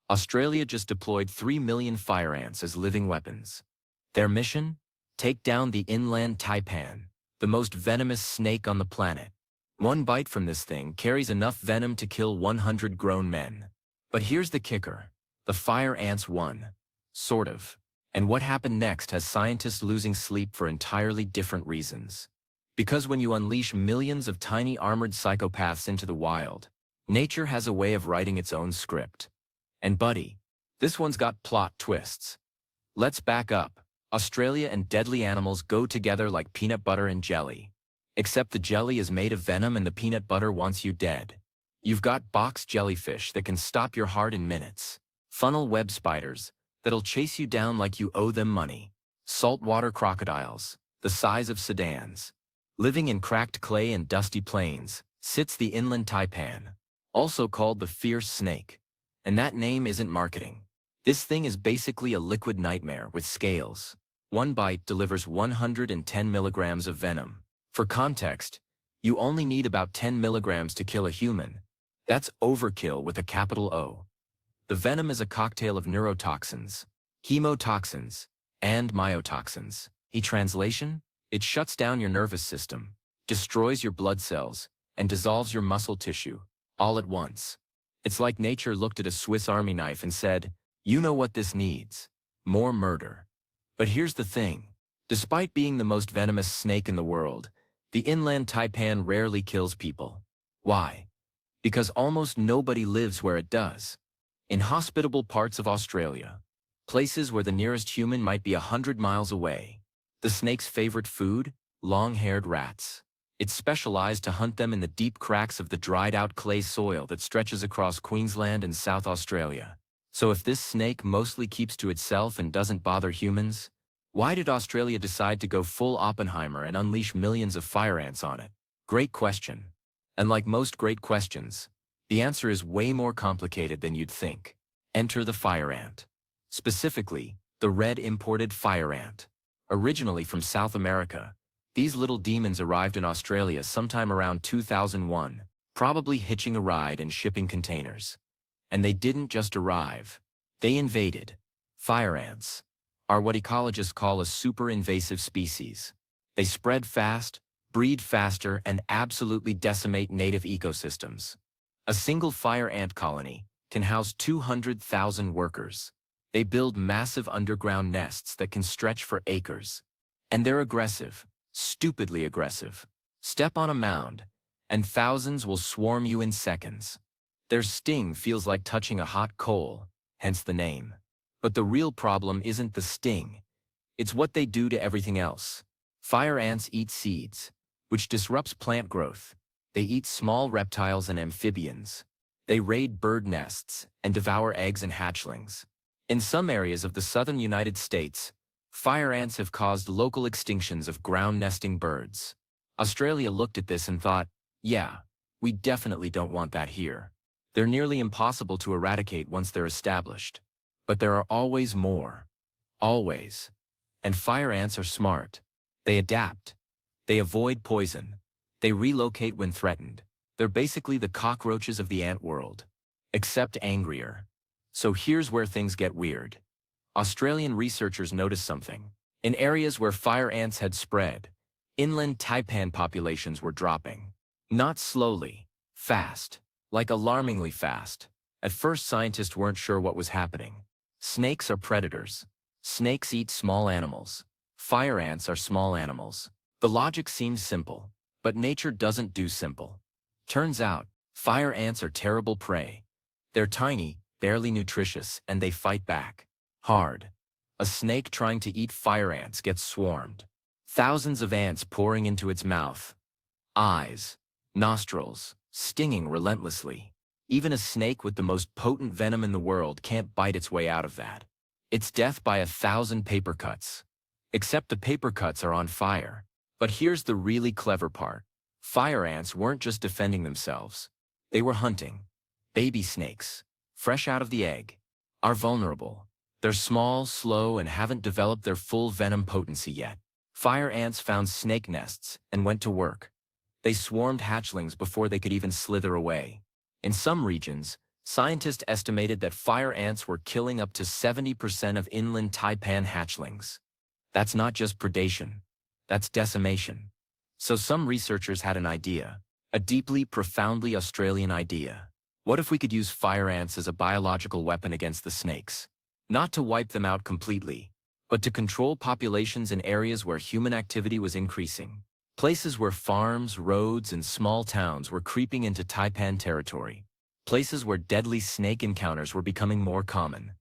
Australia just deployed 3 million fire ants as living weapons. Their mission? Take down the inland taipan, the most venomous snake on the planet. One bite from this thing carries enough venom to kill 100 grown men. But here's the kicker. The fire ants won. Sort of. And what happened next has scientists losing sleep for entirely different reasons. Because when you unleash millions of tiny armored psychopaths into the wild, nature has a way of writing its own script. And buddy, this one's got plot twists. Let's back up. Australia and deadly animals go together like peanut butter and jelly. Except the jelly is made of venom and the peanut butter wants you dead. You've got box jellyfish that can stop your heart in minutes. Funnel web spiders that'll chase you down like you owe them money. Saltwater crocodiles, the size of sedans. Living in cracked clay and dusty plains, sits the inland taipan, also called the fierce snake. And that name isn't marketing. This thing is basically a liquid nightmare with scales. One bite delivers 110 milligrams of venom. For context, you only need about 10 milligrams to kill a human. That's overkill with a capital O. The venom is a cocktail of neurotoxins, chemotoxins, and myotoxins. In translation, it shuts down your nervous system, destroys your blood cells, and dissolves your muscle tissue, all at once. It's like nature looked at a Swiss Army knife and said, you know what this needs? More murder. But here's the thing. Despite being the most venomous snake in the world, the inland taipan rarely kills people. Why? Because almost nobody lives where it does. In hospitable parts of Australia, places where the nearest human might be 100 miles away, the snake's favorite food? Long-haired rats. It's specialized to hunt them in the deep cracks of the dried-out clay soil that stretches across Queensland and South Australia. So if this snake mostly keeps to itself and doesn't bother humans, why did Australia decide to go full Oppenheimer and unleash millions of fire ants on it? Great question. And like most great questions, the answer is way more complicated than you'd think. Enter the fire ant. Specifically, the red imported fire ant. Originally from South America, these little demons arrived in Australia sometime around 2001, probably hitching a ride and shipping containers. And they didn't just arrive. They invaded. Fire ants are what ecologists call a super invasive species. They spread fast, breed faster, and absolutely decimate native ecosystems. A single fire ant colony can house 200,000 workers. They build massive underground nests that can stretch for acres. And they're aggressive, stupidly aggressive. Step on a mound, and thousands will swarm you in seconds. Their sting feels like touching a hot coal, hence the name. But the real problem isn't the sting. It's what they do to everything else. Fire ants eat seeds, which disrupts plant growth. They eat small reptiles and amphibians. They raid bird nests and devour eggs and hatchlings. In some areas of the southern United States, fire ants have caused local extinctions of ground-nesting birds. Australia looked at this and thought, yeah, we definitely don't want that here. They're nearly impossible to eradicate once they're established. But there are always more. Always. And fire ants are smart. They adapt. They avoid poison. They relocate when threatened. They're basically the cockroaches of the ant world. Except angrier. So here's where things get weird. Australian researchers noticed something. In areas where fire ants had spread, inland taipan populations were dropping. Not slowly. Fast. Like alarmingly fast. At first scientists weren't sure what was happening. Snakes are predators. Snakes eat small animals. Fire ants are small animals. The logic seems simple, but nature doesn't do simple. Turns out, fire ants are terrible prey. They're tiny, barely nutritious, and they fight back. Hard. A snake trying to eat fire ants gets swarmed. Thousands of ants pouring into its mouth. Eyes. Nostrils. Stinging relentlessly. Even a snake with the most potent venom in the world can't bite its way out of that. It's death by 1,000 paper cuts. Except the paper cuts are on fire. But here's the really clever part. Fire ants weren't just defending themselves. They were hunting. Baby snakes, fresh out of the egg, are vulnerable. They're small, slow, and haven't developed their full venom potency yet. Fire ants found snake nests and went to work. They swarmed hatchlings before they could even slither away. In some regions, Scientists estimated that fire ants were killing up to 70% of inland taipan hatchlings. That's not just predation. That's decimation. So some researchers had an idea, a deeply, profoundly Australian idea. What if we could use fire ants as a biological weapon against the snakes? Not to wipe them out completely, but to control populations in areas where human activity was increasing. Places where farms, roads, and small towns were creeping into taipan territory. Places where deadly snake encounters were becoming more common.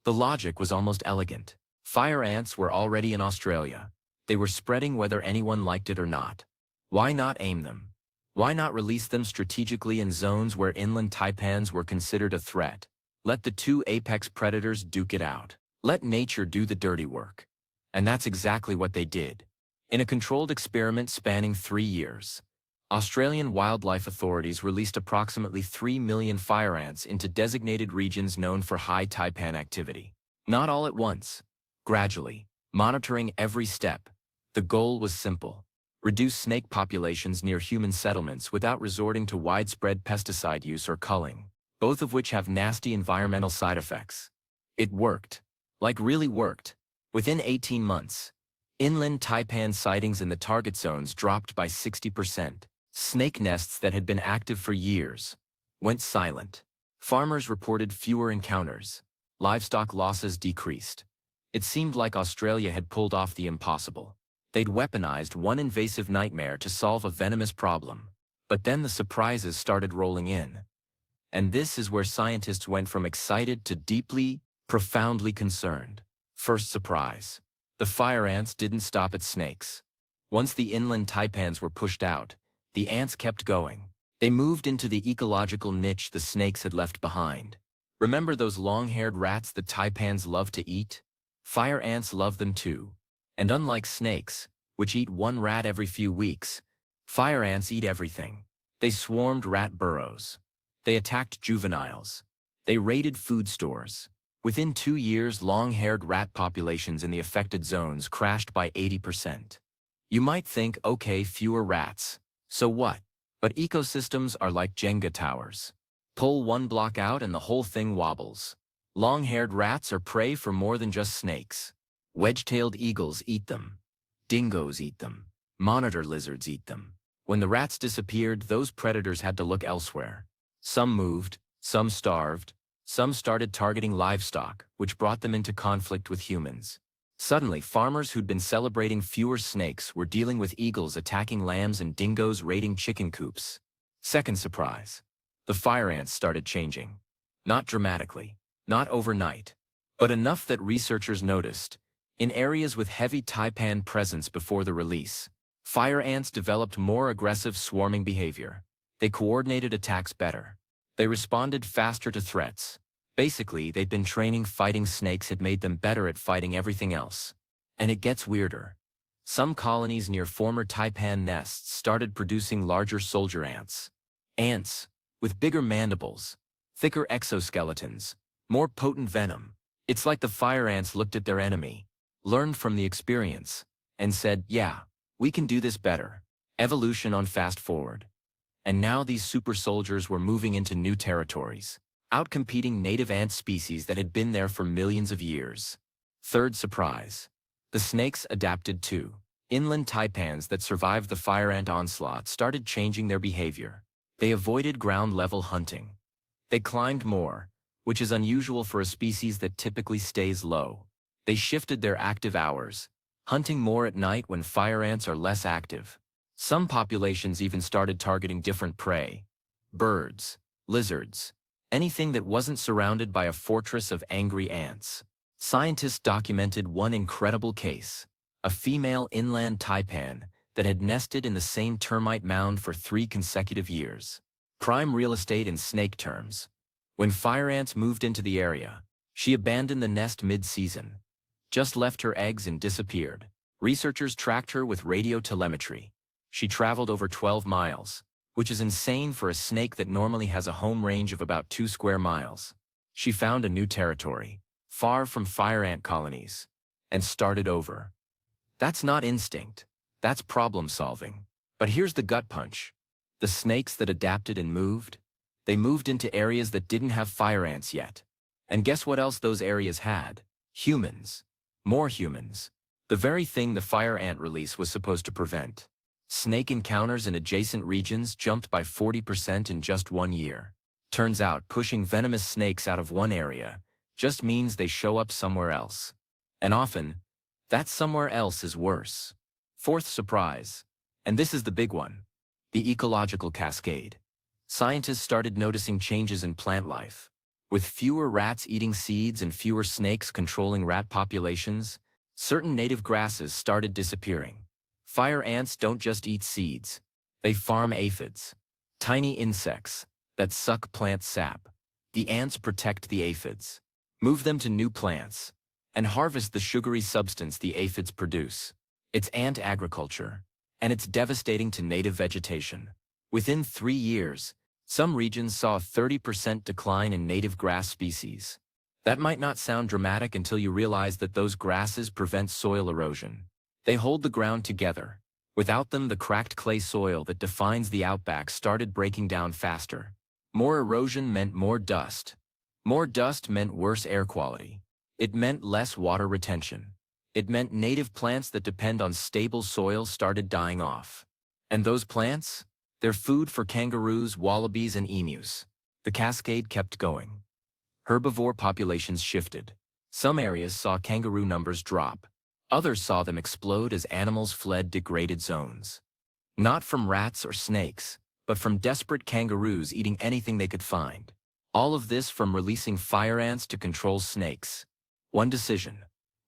The logic was almost elegant. Fire ants were already in Australia. They were spreading whether anyone liked it or not. Why not aim them? Why not release them strategically in zones where inland taipans were considered a threat? Let the two apex predators duke it out. Let nature do the dirty work. And that's exactly what they did. In a controlled experiment spanning 3 years, Australian wildlife authorities released approximately 3 million fire ants into designated regions known for high taipan activity. Not all at once, gradually, monitoring every step. The goal was simple: reduce snake populations near human settlements without resorting to widespread pesticide use or culling, both of which have nasty environmental side effects. It worked. Like really worked. Within 18 months, inland taipan sightings in the target zones dropped by 60%. Snake nests that had been active for years went silent. Farmers reported fewer encounters. Livestock losses decreased. It seemed like Australia had pulled off the impossible. They'd weaponized one invasive nightmare to solve a venomous problem. But then the surprises started rolling in. And this is where scientists went from excited to deeply, profoundly concerned. First surprise. The fire ants didn't stop at snakes. Once the inland taipans were pushed out, the ants kept going. They moved into the ecological niche the snakes had left behind. Remember those long-haired rats that taipans love to eat? Fire ants love them too. And unlike snakes, which eat one rat every few weeks, fire ants eat everything. They swarmed rat burrows. They attacked juveniles. They raided food stores. Within 2 years, long-haired rat populations in the affected zones crashed by 80%. You might think, okay, fewer rats. So what? But ecosystems are like Jenga towers. Pull one block out and the whole thing wobbles. Long-haired rats are prey for more than just snakes. Wedge-tailed eagles eat them. Dingoes eat them. Monitor lizards eat them. When the rats disappeared, those predators had to look elsewhere. Some moved, some starved, some started targeting livestock, which brought them into conflict with humans. Suddenly, farmers who'd been celebrating fewer snakes were dealing with eagles attacking lambs and dingoes raiding chicken coops. Second surprise. The fire ants started changing. Not dramatically, not overnight, but enough that researchers noticed. In areas with heavy taipan presence before the release, fire ants developed more aggressive swarming behavior. They coordinated attacks better. They responded faster to threats. Basically, they'd been training fighting snakes had made them better at fighting everything else. And it gets weirder. Some colonies near former taipan nests started producing larger soldier ants. Ants with bigger mandibles, thicker exoskeletons, more potent venom. It's like the fire ants looked at their enemy, learned from the experience, and said, yeah, we can do this better. Evolution on fast forward. And now these super soldiers were moving into new territories, outcompeting native ant species that had been there for millions of years. Third surprise. The snakes adapted too. Inland taipans that survived the fire ant onslaught started changing their behavior. They avoided ground-level hunting. They climbed more, which is unusual for a species that typically stays low. They shifted their active hours, hunting more at night when fire ants are less active. Some populations even started targeting different prey. Birds, lizards, anything that wasn't surrounded by a fortress of angry ants. Scientists documented one incredible case, a female inland taipan that had nested in the same termite mound for 3 consecutive years. Prime real estate in snake terms. When fire ants moved into the area, she abandoned the nest mid-season, just left her eggs and disappeared. Researchers tracked her with radio telemetry. She traveled over 12 miles, which is insane for a snake that normally has a home range of about 2 square miles. She found a new territory, far from fire ant colonies, and started over. That's not instinct. That's problem solving. But here's the gut punch. The snakes that adapted and moved, They moved into areas that didn't have fire ants yet. And guess what else those areas had? Humans. More humans. The very thing the fire ant release was supposed to prevent. Snake encounters in adjacent regions jumped by 40% in just 1 year. Turns out pushing venomous snakes out of one area just means they show up somewhere else. And often, that somewhere else is worse. Fourth surprise. And this is the big one. The ecological cascade. Scientists started noticing changes in plant life. With fewer rats eating seeds and fewer snakes controlling rat populations, certain native grasses started disappearing. Fire ants don't just eat seeds. They farm aphids, tiny insects that suck plant sap. The ants protect the aphids, move them to new plants, and harvest the sugary substance the aphids produce. It's ant agriculture, and it's devastating to native vegetation. Within 3 years, some regions saw a 30% decline in native grass species. That might not sound dramatic until you realize that those grasses prevent soil erosion. They hold the ground together. Without them, the cracked clay soil that defines the outback started breaking down faster. More erosion meant more dust. More dust meant worse air quality. It meant less water retention. It meant native plants that depend on stable soil started dying off. And those plants? They're food for kangaroos, wallabies, and emus. The cascade kept going. Herbivore populations shifted. Some areas saw kangaroo numbers drop. Others saw them explode as animals fled degraded zones. Not from rats or snakes, but from desperate kangaroos eating anything they could find. All of this from releasing fire ants to control snakes. One decision.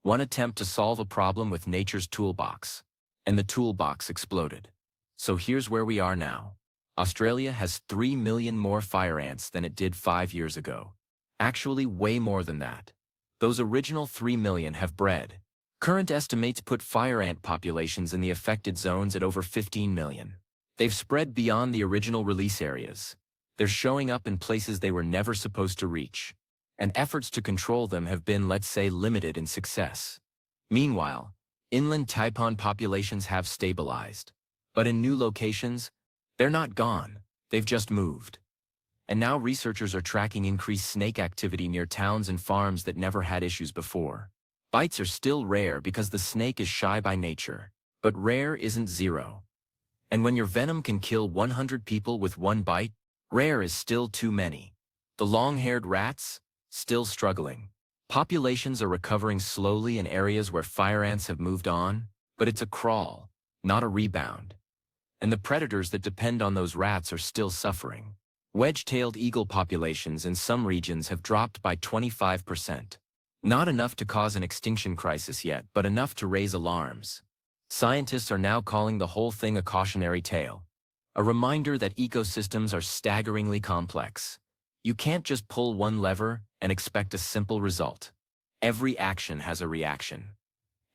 One attempt to solve a problem with nature's toolbox. And the toolbox exploded. So here's where we are now. Australia has 3 million more fire ants than it did 5 years ago. Actually, way more than that. Those original 3 million have bred. Current estimates put fire ant populations in the affected zones at over 15 million. They've spread beyond the original release areas. They're showing up in places they were never supposed to reach. And efforts to control them have been, let's say, limited in success. Meanwhile, inland taipan populations have stabilized. But in new locations, they're not gone, they've just moved. And now researchers are tracking increased snake activity near towns and farms that never had issues before. Bites are still rare because the snake is shy by nature, but rare isn't zero. And when your venom can kill 100 people with one bite, rare is still too many. The long-haired rats? Still struggling. Populations are recovering slowly in areas where fire ants have moved on, but it's a crawl, not a rebound. And the predators that depend on those rats are still suffering. Wedge-tailed eagle populations in some regions have dropped by 25%. Not enough to cause an extinction crisis yet, but enough to raise alarms. Scientists are now calling the whole thing a cautionary tale. A reminder that ecosystems are staggeringly complex. You can't just pull one lever and expect a simple result. Every action has a reaction.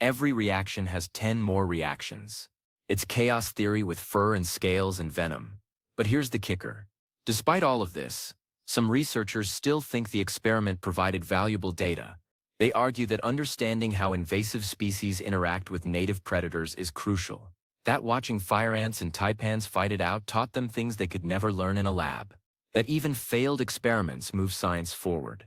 Every reaction has 10 more reactions. It's chaos theory with fur and scales and venom. But here's the kicker. Despite all of this, some researchers still think the experiment provided valuable data. They argue that understanding how invasive species interact with native predators is crucial. That watching fire ants and taipans fight it out taught them things they could never learn in a lab. That even failed experiments move science forward.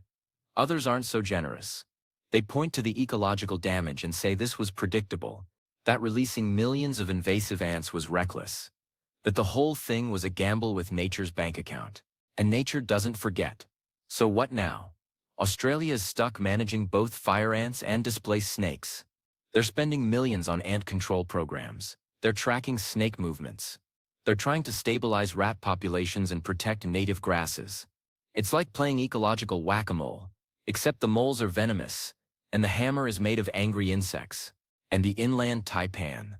Others aren't so generous. They point to the ecological damage and say this was predictable, that releasing millions of invasive ants was reckless, that the whole thing was a gamble with nature's bank account. And nature doesn't forget. So what now? Australia is stuck managing both fire ants and displaced snakes. They're spending millions on ant control programs. They're tracking snake movements. They're trying to stabilize rat populations and protect native grasses. It's like playing ecological whack-a-mole, except the moles are venomous, and the hammer is made of angry insects. And the inland taipan.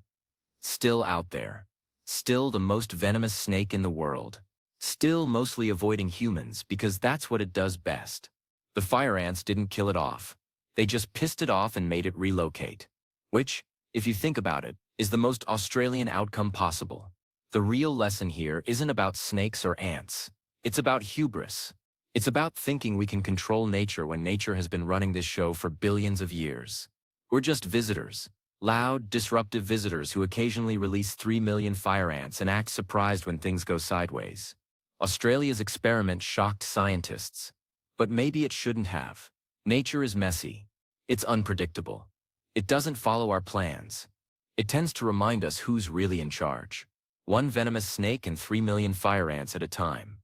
Still out there. Still the most venomous snake in the world. Still mostly avoiding humans because that's what it does best. The fire ants didn't kill it off. They just pissed it off and made it relocate. Which, if you think about it, is the most Australian outcome possible. The real lesson here isn't about snakes or ants. It's about hubris. It's about thinking we can control nature when nature has been running this show for billions of years. We're just visitors. Loud, disruptive visitors who occasionally release 3 million fire ants and act surprised when things go sideways. Australia's experiment shocked scientists. But maybe it shouldn't have. Nature is messy. It's unpredictable. It doesn't follow our plans. It tends to remind us who's really in charge. One venomous snake and 3 million fire ants at a time.